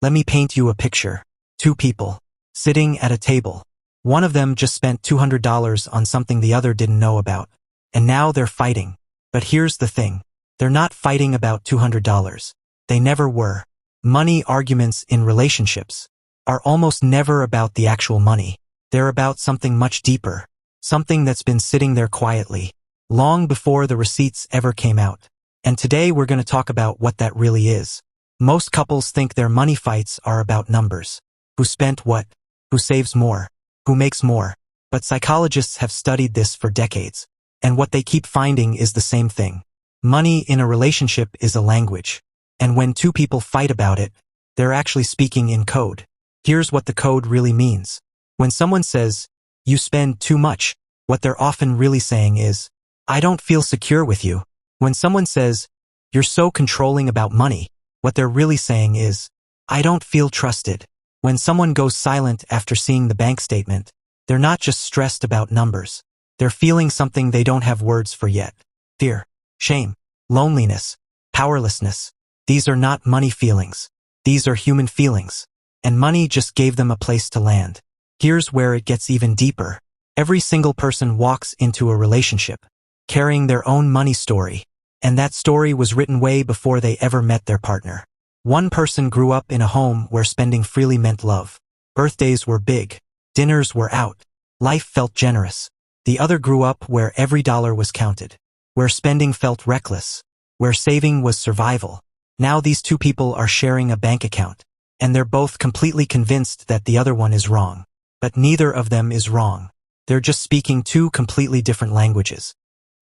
Let me paint you a picture. Two people, sitting at a table. One of them just spent $200 on something the other didn't know about. And now they're fighting. But here's the thing. They're not fighting about $200. They never were. Money arguments in relationships are almost never about the actual money. They're about something much deeper. Something that's been sitting there quietly, long before the receipts ever came out. And today we're going to talk about what that really is. Most couples think their money fights are about numbers. Who spent what? Who saves more? Who makes more? But psychologists have studied this for decades. And what they keep finding is the same thing. Money in a relationship is a language. And when two people fight about it, they're actually speaking in code. Here's what the code really means. When someone says, "You spend too much," what they're often really saying is, "I don't feel secure with you." When someone says, "You're so controlling about money," what they're really saying is, "I don't feel trusted." When someone goes silent after seeing the bank statement, they're not just stressed about numbers. They're feeling something they don't have words for yet. Fear, shame, loneliness, powerlessness. These are not money feelings. These are human feelings. And money just gave them a place to land. Here's where it gets even deeper. Every single person walks into a relationship, carrying their own money story. And that story was written way before they ever met their partner. One person grew up in a home where spending freely meant love. Birthdays were big. Dinners were out. Life felt generous. The other grew up where every dollar was counted, where spending felt reckless, where saving was survival. Now these two people are sharing a bank account, and they're both completely convinced that the other one is wrong. But neither of them is wrong. They're just speaking two completely different languages.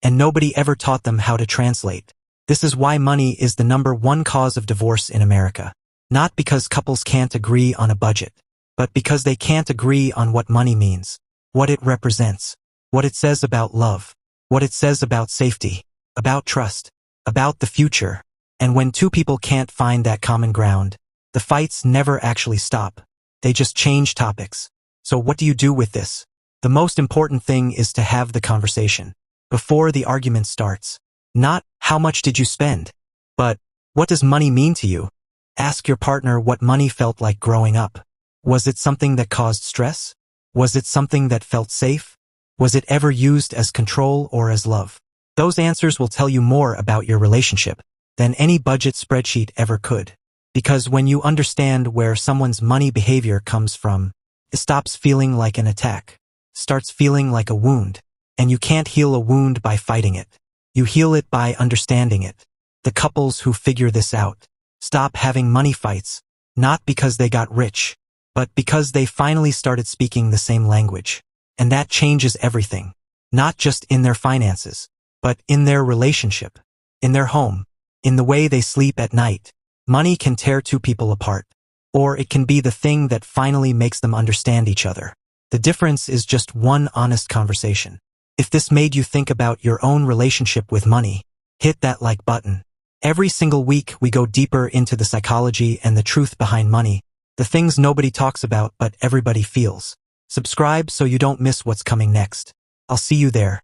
And nobody ever taught them how to translate. This is why money is the #1 cause of divorce in America. Not because couples can't agree on a budget, but because they can't agree on what money means, what it represents, what it says about love, what it says about safety, about trust, about the future. And when two people can't find that common ground, the fights never actually stop. They just change topics. So what do you do with this? The most important thing is to have the conversation before the argument starts. Not, "How much did you spend?" but, "What does money mean to you?" Ask your partner what money felt like growing up. Was it something that caused stress? Was it something that felt safe? Was it ever used as control or as love? Those answers will tell you more about your relationship than any budget spreadsheet ever could. Because when you understand where someone's money behavior comes from, it stops feeling like an attack, starts feeling like a wound. And you can't heal a wound by fighting it. You heal it by understanding it. The couples who figure this out stop having money fights, not because they got rich, but because they finally started speaking the same language. And that changes everything. Not just in their finances, but in their relationship, in their home, in the way they sleep at night. Money can tear two people apart, or it can be the thing that finally makes them understand each other. The difference is just one honest conversation. If this made you think about your own relationship with money, hit that like button. Every single week we go deeper into the psychology and the truth behind money, the things nobody talks about but everybody feels. Subscribe so you don't miss what's coming next. I'll see you there.